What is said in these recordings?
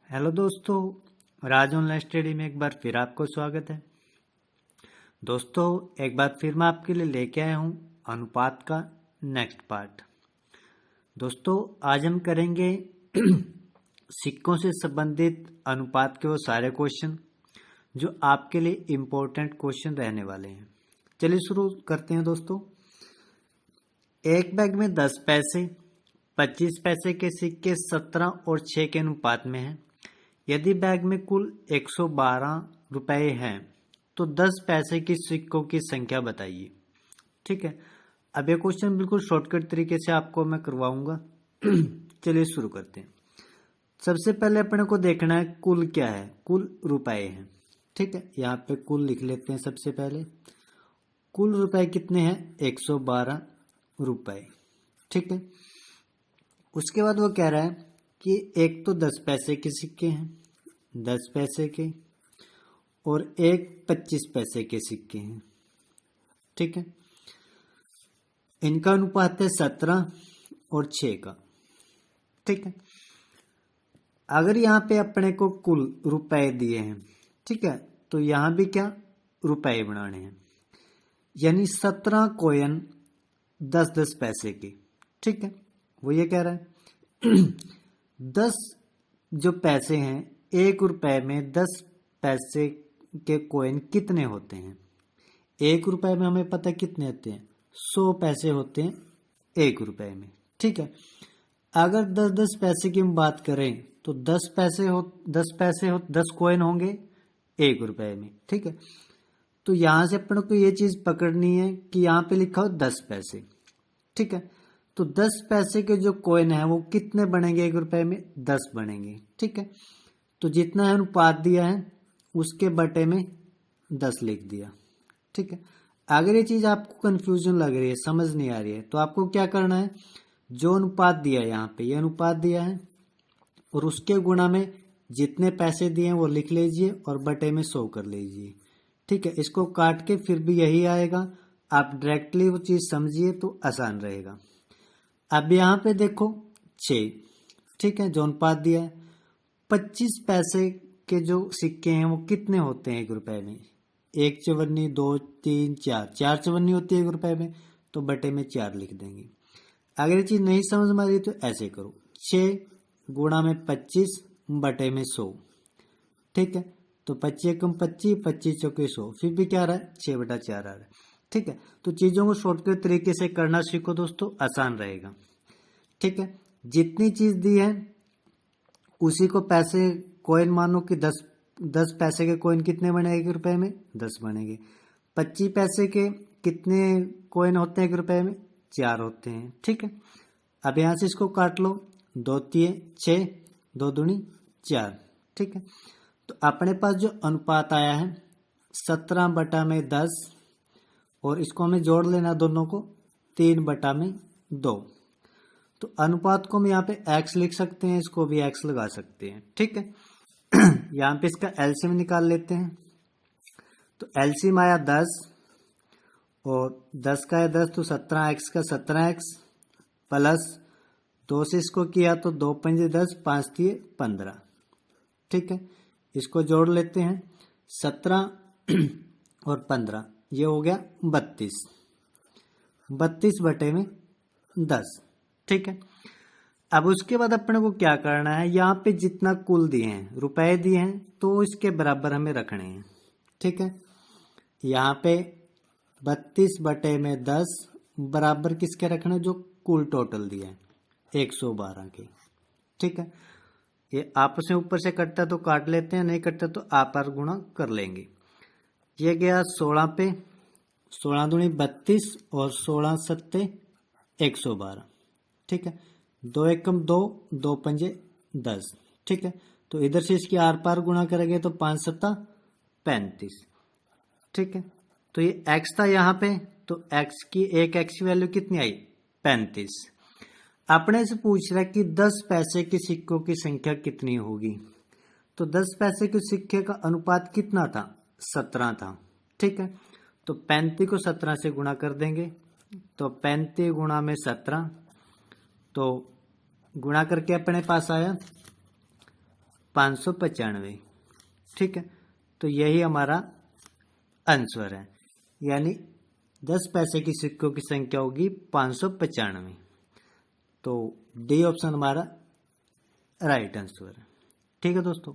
Hello दोस्तों, राज online study में एक बार फिर आपको स्वागत है। दोस्तों, एक बार फिर मैं आपके लिए लेके आया हूँ अनुपात का नेक्स्ट पार्ट। दोस्तों, आज हम करेंगे सिक्कों से संबंधित अनुपात के वो सारे क्वेश्चन जो आपके लिए इम्पोर्टेंट क्वेश्चन रहने वाले हैं। चलिए शुरू करते हैं दोस्तों। एक बैग में 10 पैसे, 25 पैसे के सिक्के 17 और 6 के अनुपात में हैं। यदि बैग में कुल 112 रुपए हैं तो 10 पैसे की सिक्कों की संख्या बताइए। ठीक है, अब ये क्वेश्चन बिल्कुल शॉर्टकट तरीके से आपको मैं करवाऊंगा। चलिए शुरू करते हैं। सबसे पहले अपने को देखना है कुल क्या है, कुल रुपए हैं। ठीक है, यहाँ पे कुल लिख लेते हैं। सबसे पहले कुल रुपए कितने हैं? 112 रुपए। ठीक है, उसके बाद वो कह रहा है कि एक तो 10 पैसे के सिक्के हैं, 10 पैसे के, और एक 25 पैसे के सिक्के हैं। ठीक है, इनका अनुपात है 17 और 6 का। ठीक है, अगर यहाँ पे अपने को कुल रुपए दिए हैं, ठीक है, तो यहाँ भी क्या रुपए बनाने हैं, यानी 17 कॉइन 10-10 पैसे के। ठीक है, वो ये कह रहा है 10 जो पैसे हैं, 1 रुपए में 10 पैसे के कॉइन कितने होते हैं? 1 रुपए में हमें पता कितने होते हैं? 100 पैसे होते हैं 1 रुपए में। ठीक है, अगर 10-10 पैसे की हम बात करें तो 10 कॉइन होंगे 1 रुपए में। ठीक है, तो यहां से अपन को ये चीज पकड़नी है कि यहाँ पे लिखा हो 10 पैसे। ठीक है, तो 10 पैसे के जो कॉइन है वो कितने बनेंगे 1 रुपए में? 10 बनेंगे। ठीक है, तो जितना अनुपात दिया है उसके बटे में 10 लिख दिया। ठीक है, अगर ये चीज आपको कंफ्यूजन लग रही है, समझ नहीं आ रही है, तो आपको क्या करना है, जो अनुपात दिया है यहाँ पे, ये अनुपात दिया है और उसके गुणा में जितने पैसे दिए हैं वो लिख लीजिए और बटे में 100 कर लीजिए। ठीक है, इसको काट के फिर भी यही आएगा। आप डायरेक्टली वो चीज समझिए तो आसान रहेगा। अब यहाँ पे देखो 6। ठीक है, जो अनुपात दिया है, 25 पैसे के जो सिक्के हैं वो कितने होते हैं 1 रुपए में? 1 चवन्नी, 2, 3, 4 चवन्नी होती है 1 रुपए में, तो बटे में 4 लिख देंगे। अगर ये चीज नहीं समझ में आ रही तो ऐसे करो, 6 गुणा में 25 बटे में 100। ठीक है, तो 25 कम 25, 25 चौके 100, फिर भी क्या आ रहा है? 6/4 आ रहा है। ठीक है, तो चीजों को शॉर्टकट तरीके से करना सीखो दोस्तों, आसान रहेगा। ठीक है, जितनी चीज दी है उसी को पैसे कॉइन मानो कि 10 पैसे के कॉइन कितने बनेंगे 1 रुपए में? 10 बनेंगे। 25 पैसे के कितने कॉइन होते हैं 1 रुपए में? 4 होते हैं। ठीक है, अब यहां से इसको काट लो, 2 3 6, 2 दूनी 4। ठीक है, तो अपने पास जो अनुपात आया है 17/10, और इसको हमें जोड़ लेना दोनों को, 3/2। तो अनुपात को हम यहाँ पे x लिख सकते हैं, इसको भी x लगा सकते हैं। ठीक है, यहाँ पे इसका एलसीएम निकाल लेते हैं। तो एलसीएम आया 10, और 10 का है 10, तो 17x का 17x प्लस 2 से इसको किया तो 2 पंजे 10, 5 दिए 15। ठीक है, इसको जोड़ लेते हैं, 17 और 15, ये हो गया 32। 32 बटे में 10। ठीक है, अब उसके बाद अपने को क्या करना है, यहाँ पे जितना कुल दिए हैं, रुपए दिए हैं, तो इसके बराबर हमें रखने हैं। ठीक है, यहाँ पे 32 बटे में 10 बराबर किसके रखने? जो कुल टोटल दिए हैं 112 के। ठीक है, ये आपस में ऊपर से कटता तो काट लेते हैं, नहीं कटता तो आपार गुणा कर लेंगे। ये गया 16 पे, 16 दूनी 32 और 16 सत्ते 112। ठीक है, 2 एकम 2, 2 पंजे 10। ठीक है, तो इधर से इसकी आर पार गुणा करेंगे तो 5 सत्ता 35। ठीक है, तो ये x था यहाँ पे, तो x की x की वैल्यू कितनी आई? 35। अपने से पूछ रहा है कि 10 पैसे के सिक्कों की संख्या कितनी होगी, तो 10 पैसे के सिक्के का अनुपात कितना था? 17 था। ठीक है, तो 35 को 17 से गुणा कर देंगे, तो 35 गुणा में 17, तो गुणा करके अपने पास आया 595। ठीक है, तो यही हमारा आंसर है, यानी 10 पैसे की सिक्कों की संख्या होगी 595। तो डी ऑप्शन हमारा राइट आंसर है। ठीक है दोस्तों,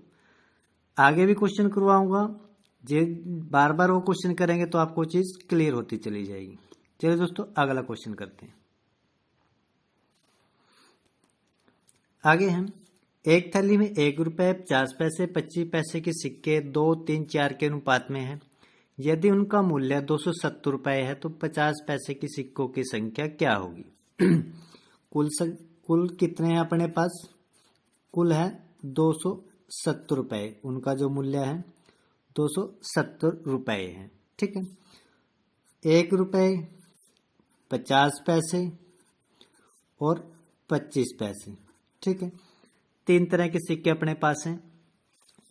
आगे भी क्वेश्चन करवाऊंगा, जे बार बार वो क्वेश्चन करेंगे तो आपको चीज क्लियर होती चली जाएगी। चलिए दोस्तों, अगला क्वेश्चन करते हैं। आगे हम एक थैली में 1 रुपए 50 पैसे 25 पैसे के सिक्के 2, 3, 4 के अनुपात में है। यदि उनका मूल्य 270 रुपए है तो 50 पैसे की सिक्कों की संख्या क्या होगी? कुल कितने हैं अपने पास? कुल है 270 रुपए, उनका जो मूल्य है 270 रुपए है। ठीक है, 1 रुपए 50 पैसे और 25 पैसे। ठीक है, 3 तरह के सिक्के अपने पास हैं,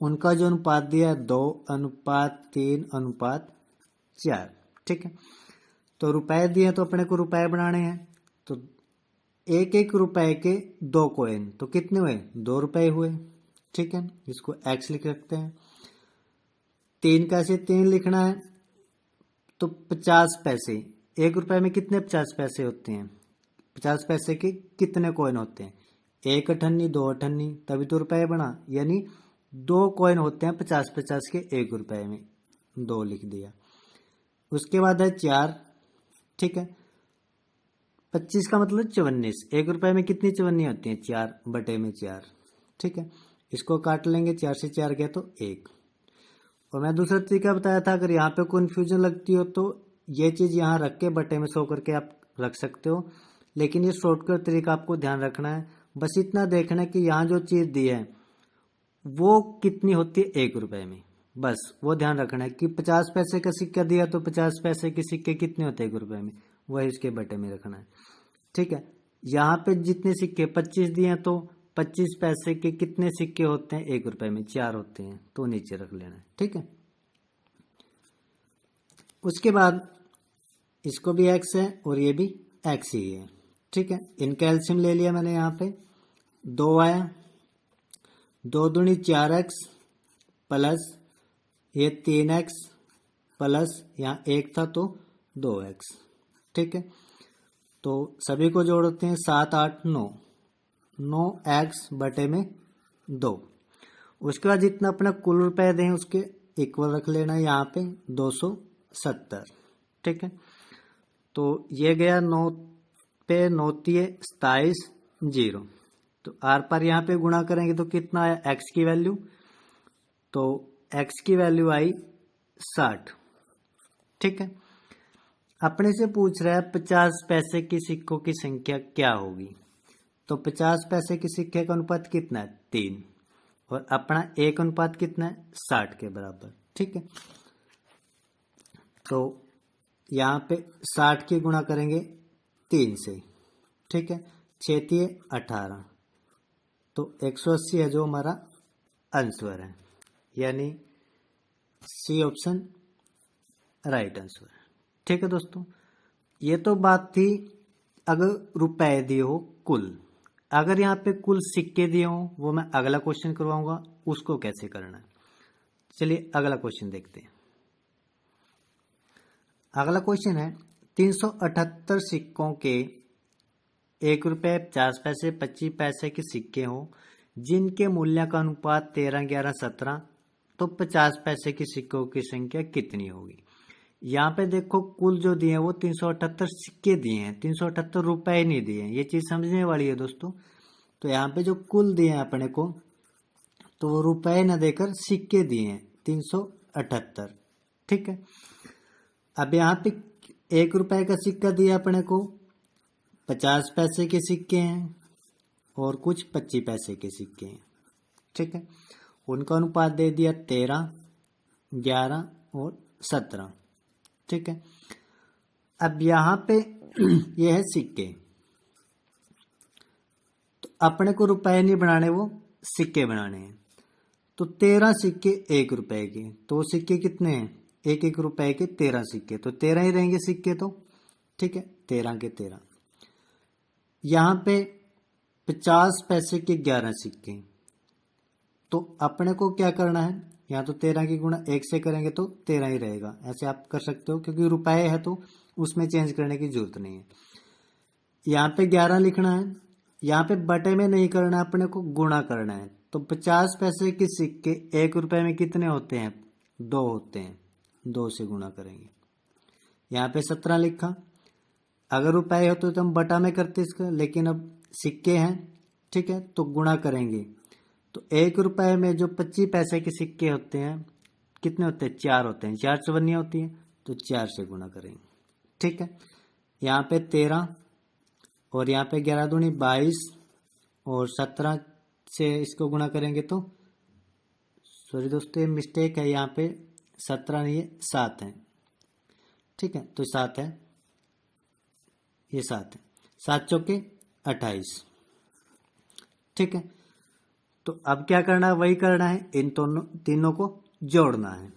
उनका जो अनुपात दिया है 2:3:4। ठीक है, तो रुपए दिए तो अपने को रुपए बनाने हैं, तो 1-1 रुपए के 2 कॉइन, तो कितने हुए? 2 रुपए हुए। ठीक है, इसको एक्स लिख रखते हैं। 3 कैसे 3 लिखना है, तो 50 पैसे, 1 रुपए में कितने 50 पैसे होते हैं? 50 पैसे के कितने कॉइन होते हैं? 1 अठन्नी 2 अठन्नी, तभी तो रुपए बना, यानी 2 कॉइन होते हैं 50-50 के 1 रुपए में, 2 लिख दिया। उसके बाद है 4। ठीक है, 25 का मतलब 54, 1 रुपए में कितनी 54 होती हैं? 4/4। ठीक है, इसको काट लेंगे, 4 से 4 गया तो 1। और मैं दूसरा तरीका बताया था, अगर यहाँ पे कन्फ्यूजन लगती हो तो ये चीज यहाँ रख के बटे में 100 करके आप रख सकते हो, लेकिन ये शॉर्टकट तरीका आपको ध्यान रखना है। बस इतना देखना है कि यहाँ जो चीज दी है वो कितनी होती है 1 रुपए में, बस वो ध्यान रखना है कि 50 पैसे का सिक्का दिया तो 50 पैसे के सिक्के कितने होते हैं 1 रुपए में, वही इसके बटे में रखना है। ठीक है, यहाँ पे जितने सिक्के 25 दिए हैं तो 25 पैसे के कितने सिक्के होते हैं 1 रुपए में? 4 होते हैं, तो नीचे रख लेना है। ठीक है, उसके बाद इसको भी एक्स है और ये भी एक्स ही है। ठीक है, इनका एल्सियम ले लिया मैंने, यहाँ पे 2 आया, 2 दूनी 4x प्लस ये 3x प्लस यहाँ 1 था तो 2x। ठीक है, तो सभी को जोड़ते हैं, 7, 8, 9, 9x बटे में 2। उसके बाद जितना अपना कुल रुपए दें उसके इक्वल रख लेना है यहाँ पे 270। ठीक है, तो ये गया 9 पे 9 तिये 27 0, तो आर पर यहाँ पे गुणा करेंगे तो कितना आया एक्स की वैल्यू, तो एक्स की वैल्यू आई 60। ठीक है, अपने से पूछ रहा है 50 पैसे की सिक्कों की संख्या क्या होगी, तो 50 पैसे के सिक्के का अनुपात कितना है? 3, और अपना एक अनुपात कितना है? 60 के बराबर। ठीक है, तो यहाँ पे 60 की गुणा करेंगे 3 से। ठीक है, 6 तिये 18, तो 180 है जो हमारा आंसर है, यानी सी ऑप्शन राइट आंसर है। ठीक है दोस्तों, ये तो बात थी अगर रुपए दिए हो कुल। अगर यहाँ पे कुल सिक्के दिए हो वो मैं अगला क्वेश्चन करवाऊंगा, उसको कैसे करना है। चलिए अगला क्वेश्चन देखते हैं। अगला क्वेश्चन है 378 सिक्कों के 1 रुपए 50 पैसे 25 पैसे के सिक्के हों जिनके मूल्य का अनुपात 13, 11, 17, तो 50 पैसे के सिक्कों की संख्या कितनी होगी? यहाँ पे देखो कुल जो दिए हैं वो 378 सिक्के दिए हैं, 378 रुपए नहीं दिए हैं, ये चीज समझने वाली है दोस्तों। तो यहाँ पे जो कुल दिए हैं अपने को, तो वो रुपए न देकर सिक्के दिए हैं 378। ठीक है, अब यहाँ पे 1 रुपए का सिक्का दिया अपने को, 50 पैसे के सिक्के हैं और कुछ 25 पैसे के सिक्के हैं। ठीक है, उनका अनुपात दे दिया 13, 11 और 17। ठीक है, अब यहाँ पे ये है सिक्के, तो अपने को रुपए नहीं बनाने, वो सिक्के बनाने हैं। तो 13 सिक्के 1 रुपए के, तो सिक्के कितने हैं? 1-1 रुपए के 13 सिक्के, तो 13 ही रहेंगे सिक्के तो। ठीक है, 13 के 13। यहाँ पे 50 पैसे के 11 सिक्के, तो अपने को क्या करना है, यहाँ तो 13 की गुणा 1 से करेंगे तो 13 ही रहेगा, ऐसे आप कर सकते हो, क्योंकि रुपए है तो उसमें चेंज करने की जरूरत नहीं है। यहाँ पे 11 लिखना है, यहाँ पे बटे में नहीं करना है, अपने को गुणा करना है। तो 50 पैसे के सिक्के 1 रुपए में कितने होते हैं, 2 होते हैं, 2 से गुणा करेंगे। यहाँ पे 17 लिखा, अगर रुपए होते तो हम बटा में करते इसका, लेकिन अब सिक्के हैं, ठीक है, तो गुणा करेंगे। तो 1 रुपए में जो 25 पैसे के सिक्के होते हैं कितने होते हैं, 4 होते हैं, 4 चवन्नी होती है, तो 4 से गुणा करेंगे, ठीक है। यहाँ पे 13 और यहाँ पे 11 दूनी 22 और 17 से इसको गुणा करेंगे तो, सॉरी दोस्तों ये मिस्टेक है, यहाँ पे 17 नहीं है 7 है, ठीक है, तो 7 है, ये 7 है, 7 चौके 28, ठीक है। तो अब क्या करना है, वही करना है, इन तीनों को जोड़ना है।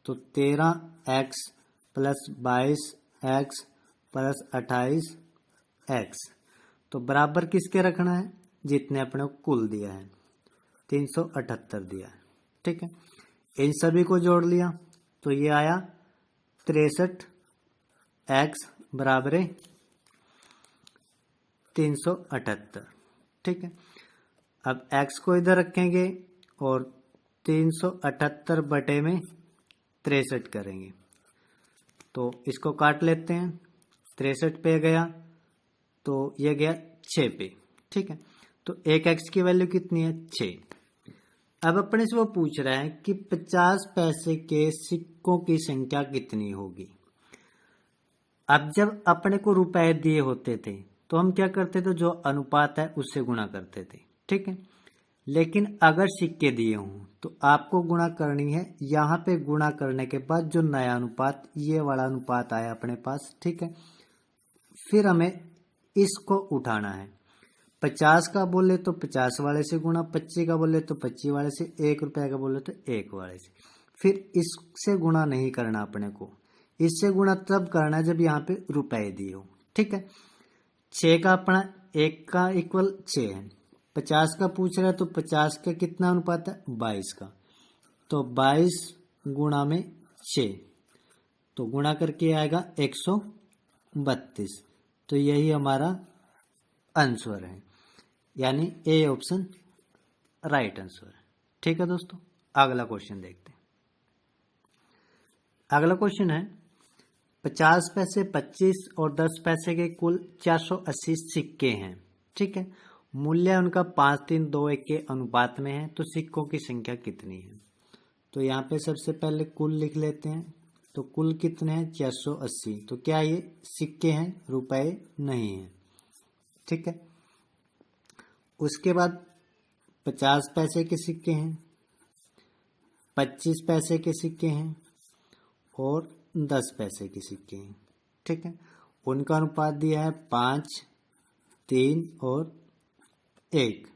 तो 13x plus 22x plus 28x, तो बराबर किसके रखना है, जितने अपने को कुल दिया है, 378 दिया है, ठीक है। इन सभी को जोड़ लिया तो ये आया 63x बराबर है 378, ठीक है। अब x को इधर रखेंगे और 378 बटे में 63 करेंगे, तो इसको काट लेते हैं, 63 पे गया तो ये गया 6 पे, ठीक है। तो एक x की वैल्यू कितनी है, 6। अब अपने से वो पूछ रहा है कि 50 पैसे के सिक्कों की संख्या कितनी होगी। अब जब अपने को रुपए दिए होते थे तो हम क्या करते थे, जो अनुपात है उससे गुणा करते थे, ठीक है। लेकिन अगर सिक्के दिए हों तो आपको गुणा करनी है, यहाँ पे गुणा करने के बाद जो नया अनुपात, ये वाला अनुपात आया अपने पास, ठीक है। फिर हमें इसको उठाना है, 50 का बोले तो 50 वाले से गुणा, 25 का बोले तो 25 वाले से, 1 रुपए का बोले तो 1 वाले से। फिर इससे गुणा नहीं करना अपने को, इससे गुणा तब करना जब यहाँ पे रुपए दिए हो, ठीक है। 6 का अपना 1 का इक्वल 6 है, 50 का पूछ रहा है तो 50 का कितना अनुपात है, 22 का, तो 22 गुणा में 6, तो गुणा करके आएगा 132, तो यही हमारा आंसर है, यानी ए ऑप्शन राइट आंसर है, ठीक है दोस्तों। अगला क्वेश्चन देखते हैं। अगला क्वेश्चन है 50 पैसे 25 और 10 पैसे के कुल 480 सिक्के हैं, ठीक है। मूल्य उनका 5, 3, 2, 1 के अनुपात में है, तो सिक्कों की संख्या कितनी है। तो यहाँ पे सबसे पहले कुल लिख लेते हैं, तो कुल कितने हैं, 480, तो क्या ये सिक्के हैं, रुपए नहीं है, ठीक है। उसके बाद 50 पैसे के सिक्के हैं, 25 पैसे के सिक्के हैं और 10 पैसे के सिक्के हैं, ठीक है। उनका अनुपात दिया है 5, 3 और 1,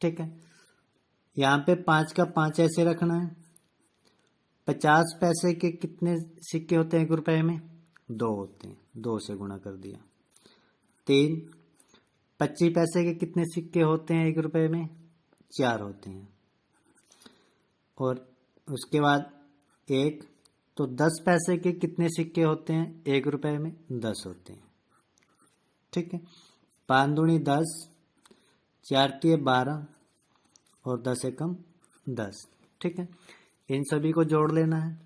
ठीक है। यहाँ पे 5 का 5 ऐसे रखना है। 50 पैसे के कितने सिक्के होते हैं 1 रुपए में, 2 होते हैं, 2 से गुणा कर दिया। 3, 25 पैसे के कितने सिक्के होते हैं 1 रुपए में, 4 होते हैं, और उसके बाद 1, तो 10 पैसे के कितने सिक्के होते हैं 1 रुपए में, 10 होते हैं, ठीक है। 5 दूनी 10, 4 तिये 12 और 10 एकम 10, ठीक है। इन सभी को जोड़ लेना है,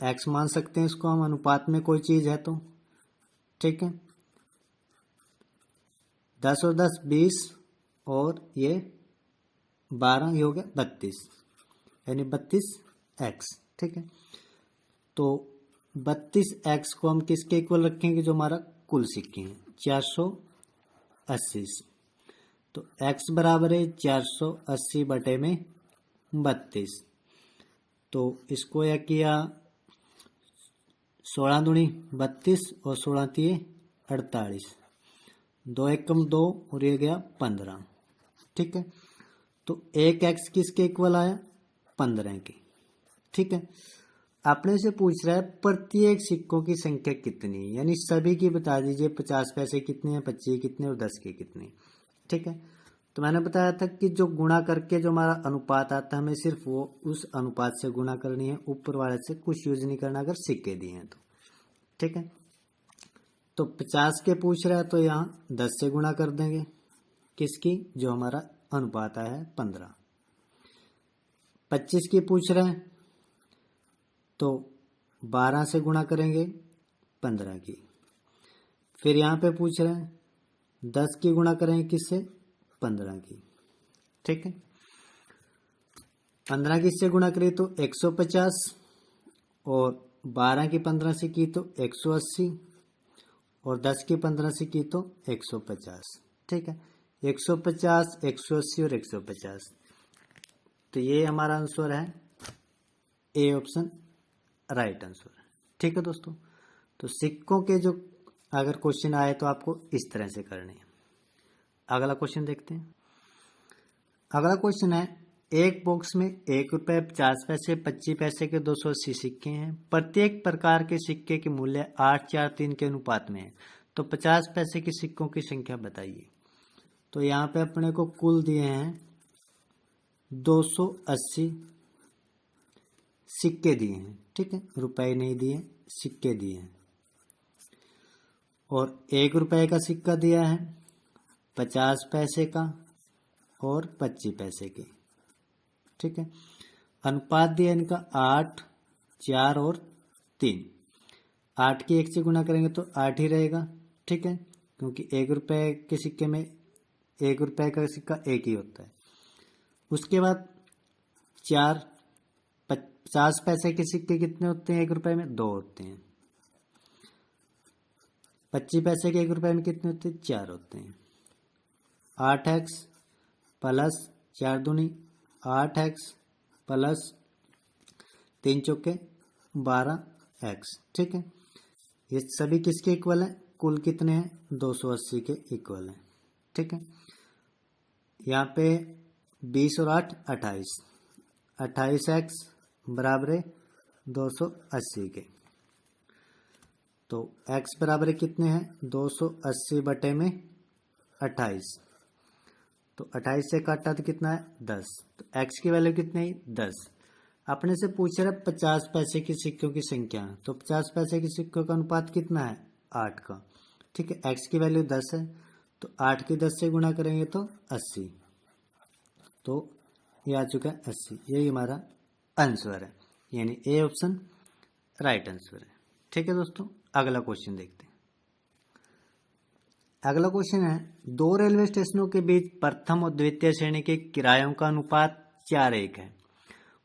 x मान सकते हैं इसको हम, अनुपात में कोई चीज है तो, ठीक है। 10 और 10 20 और ये 12, ये हो गया 32, यानी 32x, ठीक है। तो 32x को हम किसके इक्वल रखेंगे, जो हमारा कुल सिक्के हैं 480, तो x बराबर है 480 बटे में 32, तो इसको यह किया 16 दूनी 32 और 16 तिये 48, 2 एकम 2 और ये गया 15, ठीक है। तो 1x किसके इक्वल आया, 15 के, ठीक है। आपने से पूछ रहा है प्रत्येक सिक्कों की संख्या कितनी, यानी सभी की बता दीजिए, 50 पैसे कितने हैं, 25 कितने और 10 के कितने, ठीक है। तो मैंने बताया था कि जो गुणा करके जो हमारा अनुपात आता है हमें सिर्फ वो उस अनुपात से गुणा करनी है, ऊपर वाले से कुछ यूज नहीं करना अगर सिक्के दिए हैं तो। ठीक है, तो 50 के पूछ रहा है तो यहाँ 10 से गुणा कर देंगे, किसकी, जो हमारा अनुपात आया है 15। 25 की पूछ रहे हैं तो 12 से गुणा करेंगे 15 की। फिर यहाँ पे पूछ रहे हैं 10 की गुणा करेंगे किससे, 15 की। ठीक है, 15 की इससे गुणा करें तो 150, और 12 की 15 से की तो 180, और 10 की 15 से की तो 150। ठीक है, 150, 180 और 150, तो ये हमारा आंसर है ए ऑप्शन राइट आंसर है। ठीक है दोस्तों, तो सिक्कों के जो अगर क्वेश्चन आए तो आपको इस तरह से करने हैं। अगला क्वेश्चन देखते हैं। अगला क्वेश्चन है, एक बॉक्स में 1 रुपये 50 पैसे 25 पैसे के 280 सिक्के हैं। प्रत्येक प्रकार के सिक्के के मूल्य 8, 4, 3 के अनुपात में है, तो 50 पैसे के सिक्कों की संख्या बताइए। तो यहाँ पे अपने को कुल दिए हैं 280 सिक्के दिए हैं। ठीक है, रुपए नहीं दिए, सिक्के दिए हैं। और 1 रुपये का सिक्का दिया है, 50 पैसे का और 25 पैसे के। ठीक है, अनुपात दिया इनका 8, 4 और 3। 8 की 1 से गुणा करेंगे तो 8 ही रहेगा। ठीक है, क्योंकि 1 रुपये के सिक्के में 1 रुपये का सिक्का 1 ही होता है। उसके बाद 4, 50 पैसे के सिक्के कितने होते हैं 1 रुपये में, 2 होते हैं। 25 पैसे के 1 रुपये में कितने होते हैं, 4 होते हैं। 8x प्लस 4 दूनी 8x प्लस 3 चौके 12x। ठीक है, ये सभी किसके इक्वल है, कुल कितने हैं, 280 के इक्वल है। ठीक है, यहाँ पे 20 और 8 28, 28x बराबर है 280 के। तो x बराबर कितने हैं, 280 बटे में 28, तो 28 से काटा तो कितना है 10, तो x की वैल्यू कितनी है 10। अपने से पूछ रहा है 50 पैसे की सिक्कों की संख्या, तो 50 पैसे की सिक्कों का अनुपात कितना है 8 का। ठीक है, x की वैल्यू 10 है, तो 8 की 10 से गुणा करेंगे तो 80, तो ये आ चुका है 80। यही हमारा आंसर है, यानी ए ऑप्शन राइट आंसर है। ठीक है दोस्तों, अगला क्वेश्चन देखते हैं। अगला क्वेश्चन है, 2 रेलवे स्टेशनों के बीच प्रथम और द्वितीय श्रेणी के किरायों का अनुपात 4:1 है,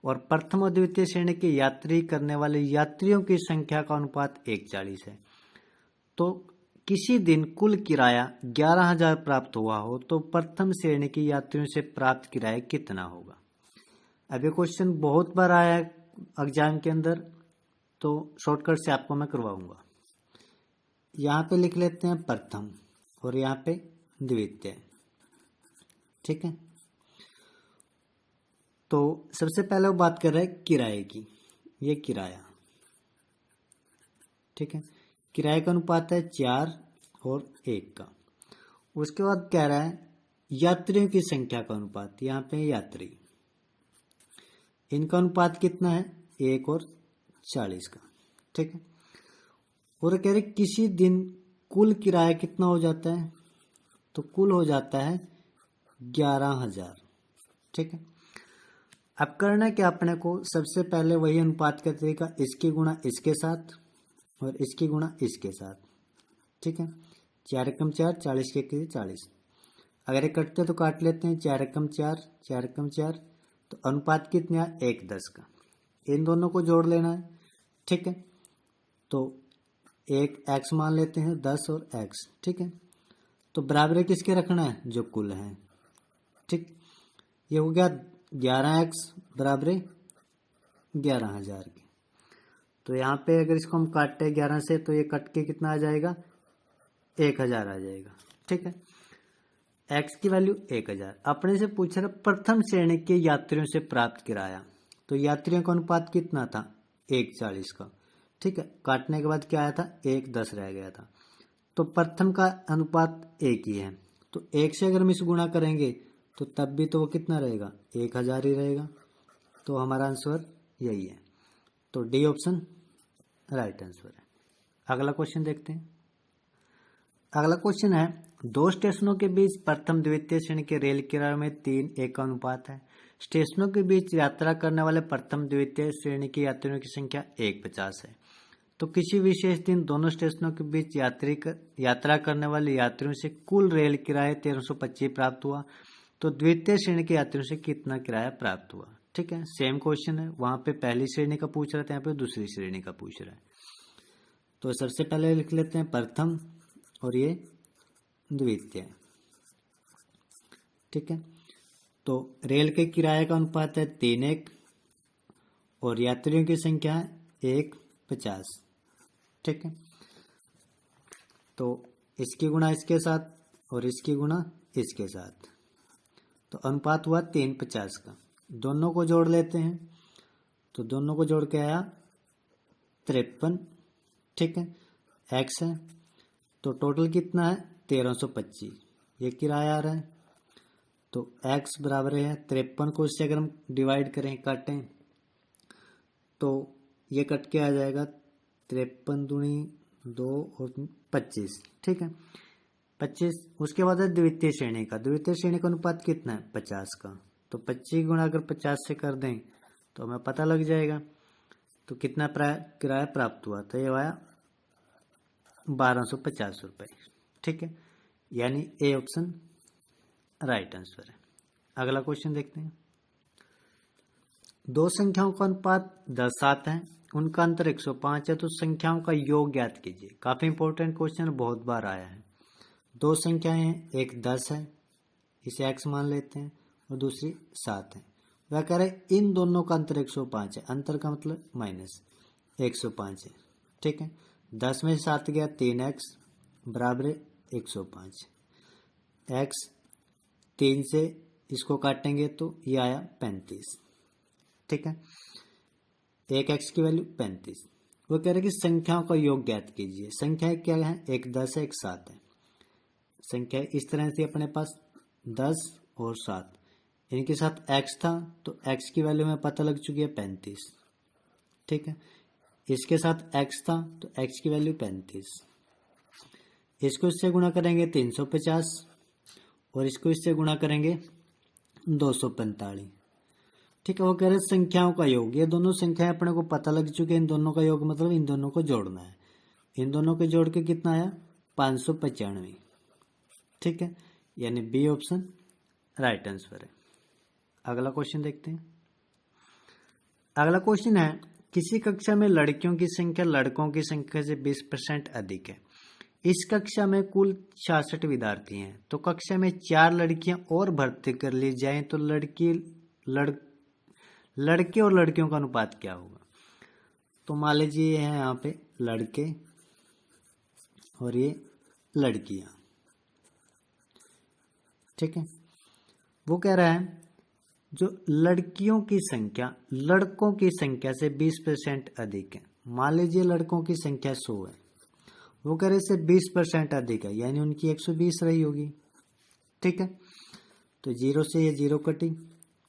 और प्रथम और द्वितीय श्रेणी के यात्री करने वाले यात्रियों की संख्या का अनुपात 1:40 है। तो किसी दिन कुल किराया 11,000 प्राप्त हुआ हो तो प्रथम श्रेणी के यात्रियों से प्राप्त किराया कितना होगा। अब ये क्वेश्चन बहुत बार आया है एग्जाम के अंदर, तो शॉर्टकट से आपको मैं करवाऊंगा। यहाँ पे लिख लेते हैं प्रथम और यहाँ पे द्वितीय। ठीक है, तो सबसे पहले वो बात कर रहे हैं किराए की, ये किराया। ठीक है, किराए का अनुपात है 4 और 1 का। उसके बाद कह रहा है यात्रियों की संख्या का अनुपात, यहाँ पे यात्री, इनका अनुपात कितना है 1 और 40 का। ठीक है, और कह रहे किसी दिन कुल किराया कितना हो जाता है, तो कुल हो जाता है 11,000। ठीक है, अब करना क्या अपने को, सबसे पहले वही अनुपात का तरीका, इसकी गुणा इसके साथ और इसकी गुणा इसके साथ। ठीक है, 4 एकम 4, 40 के 40। अगर ये कटते तो काट लेते हैं, 4 एकम 4, 4 एकम 4, तो अनुपात कितना है 1:10 का। इन दोनों को जोड़ लेना है। ठीक है, तो एक x मान लेते हैं 10 और x। ठीक है, तो बराबर किसके रखना है, जो कुल है। ठीक, ये हो गया 11x बराबर 11,000 की। तो यहाँ पे अगर इसको हम काटते 11 से तो ये कट के कितना आ जाएगा 1,000 आ जाएगा। ठीक है, x की वैल्यू 1,000। अपने से पूछ रहा प्रथम श्रेणी के यात्रियों से प्राप्त किराया, तो यात्रियों का अनुपात कितना था 1:40 का। ठीक है, काटने के बाद क्या आया था 1:10 रह गया था, तो प्रथम का अनुपात 1 ही है, तो 1 से अगर हम इस गुणा करेंगे तो तब भी तो वो कितना रहेगा, 1000 ही रहेगा। तो हमारा आंसर यही है। तो डी ऑप्शन राइट आंसर है। अगला क्वेश्चन देखते हैं। अगला क्वेश्चन है, दो स्टेशनों के बीच प्रथम द्वितीय श्रेणी के रेल किराए में 3:1 का अनुपात है। स्टेशनों के बीच यात्रा करने वाले प्रथम द्वितीय श्रेणी के यात्रियों की संख्या 150 है। तो किसी विशेष दिन दोनों स्टेशनों के बीच यात्रा करने वाले यात्रियों से कुल रेल किराया 1325 प्राप्त हुआ। तो द्वितीय श्रेणी के यात्रियों से कितना किराया प्राप्त हुआ। ठीक है, सेम क्वेश्चन है। वहां पे पहली श्रेणी का पूछ रहा था, यहाँ पे दूसरी श्रेणी का पूछ रहा है। तो सबसे पहले लिख लेते हैं प्रथम और ये द्वितीय। ठीक है, तो रेल के किराए का अनुपात है 3:1 और यात्रियों की संख्या है 150। ठीक है, तो इसकी गुणा इसके साथ और इसकी गुणा इसके साथ, तो अनुपात हुआ 3:50 का। दोनों को जोड़ लेते हैं, तो दोनों को जोड़ के आया 53। ठीक है, एक्स है, तो टोटल कितना है 1325, ये किराया आ रहा है। तो x बराबर है 53 को इससे अगर हम डिवाइड करें, काटें, तो ये कट के आ जाएगा 53 दूनी 2 और 25। ठीक है, 25। उसके बाद है द्वितीय श्रेणी का। द्वितीय श्रेणी का अनुपात कितना है 50 का। तो 25 गुणा अगर 50 से कर दें तो हमें पता लग जाएगा। तो कितना किराया प्राप्त हुआ, तो ये आया 1250 रुपये। ठीक है, यानी ए ऑप्शन राइट आंसर है। अगला क्वेश्चन देखते हैं। दो संख्याओं का अनुपात 10:7 है, उनका अंतर 105 है, तो संख्याओं का योग ज्ञात कीजिए। काफी इंपॉर्टेंट क्वेश्चन, बहुत बार आया है। दो संख्याएं हैं, एक 10 है, इसे x मान लेते हैं, और दूसरी 7 है। वह कह रहे इन दोनों का अंतर 105 है। अंतर का मतलब माइनस 105 है। ठीक है, 10 में 7 गया, 3x बराबर 105। x 3 से इसको काटेंगे तो ये आया 35। ठीक है, एक x की वैल्यू 35। वो कह रहे कि संख्याओं का योग ज्ञात कीजिए। संख्याएं क्या है, एक 10 है, एक 7 है। संख्या इस तरह से अपने पास 10 और 7, इनके साथ x था, तो x की वैल्यू में पता लग चुकी है 35। ठीक है, इसके साथ x था, तो x की वैल्यू 35। इसको इससे गुणा करेंगे 350 और इसको इससे गुणा करेंगे 245। ठीक है, वो कह रहे संख्याओं का योग। ये दोनों संख्याएं अपने को पता लग चुकी है। इन दोनों का योग मतलब इन दोनों को जोड़ना है। इन दोनों के जोड़ के कितना आया 595। ठीक है, यानी बी ऑप्शन राइट आंसर है। अगला क्वेश्चन देखते हैं। अगला क्वेश्चन है, किसी कक्षा में लड़कियों की संख्या लड़कों की संख्या से 20% अधिक है। इस कक्षा में कुल 66 विद्यार्थी हैं, तो कक्षा में 4 लड़कियां और भर्ती कर ली जाएं तो लड़के और लड़कियों का अनुपात क्या होगा। तो मान लीजिए ये है यहाँ पे लड़के और ये लड़कियां। ठीक है, वो कह रहा है जो लड़कियों की संख्या लड़कों की संख्या से 20% अधिक है। मान लीजिए लड़कों की संख्या 100 है, वो कह रहे इससे 20% अधिक है, यानी उनकी 120 रही होगी। ठीक है, तो 0 से ये 0 कटी,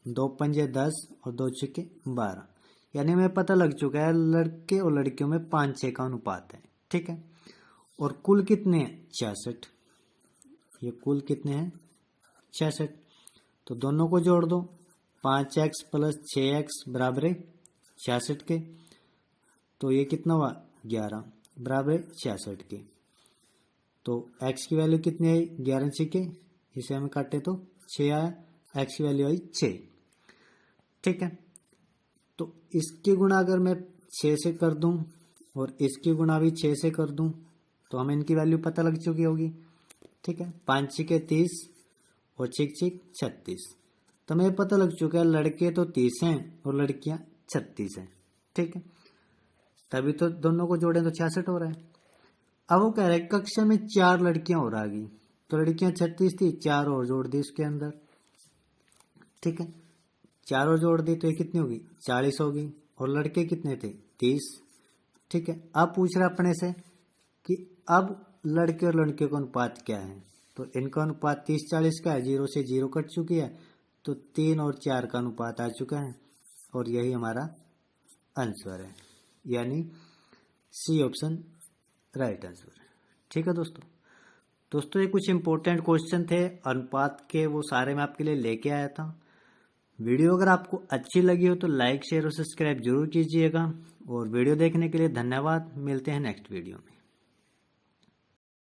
2 पंजे 10 और 2 छक्के 12, यानी हमें पता लग चुका है लड़के और लड़कियों में 5-6 का अनुपात है। ठीक है, और कुल कितने हैं 66। ये कुल कितने हैं 66। तो दोनों को जोड़ दो, 5x + 6x बराबर 66 के। तो ये कितना हुआ 11 बराबर 66 के। तो x की वैल्यू कितनी आई 11 छक्के, इसे हमें काटे तो 6 आया, x की वैल्यू आई 6। ठीक है, तो इसकी गुणा अगर मैं 6 से कर दूं और इसकी गुणा भी 6 से कर दूं तो हमें इनकी वैल्यू पता लग चुकी होगी। ठीक है, 5 छक्के 30 और 6 छक्के 36। तो हमें पता लग चुका है लड़के तो 30 हैं और लड़कियां 36 हैं। ठीक है, तभी तो दोनों को जोड़ें तो 66 हो रहा है। अब वो कह रहा है कक्षा में 4 लड़कियां और आ गई, तो लड़कियां 36 थी, 4 और जोड़ दी उसके अंदर। ठीक है, 4 और जोड़ दी तो ये कितनी होगी 40 होगी, और लड़के कितने थे 30। ठीक है, अब पूछ रहा अपने से कि अब लड़के और लड़के का अनुपात क्या है। तो इनका अनुपात 30-40 का है, 0 से 0 कट चुकी है, तो 3 और 4 का अनुपात आ चुका है और यही हमारा आंसर है, यानी सी ऑप्शन राइट आंसर है। ठीक है दोस्तों ये कुछ इंपॉर्टेंट क्वेश्चन थे अनुपात के, वो सारे मैं आपके लिए लेके आया था। वीडियो अगर आपको अच्छी लगी हो तो लाइक शेयर और सब्सक्राइब जरूर कीजिएगा, और वीडियो देखने के लिए धन्यवाद। मिलते हैं नेक्स्ट वीडियो में।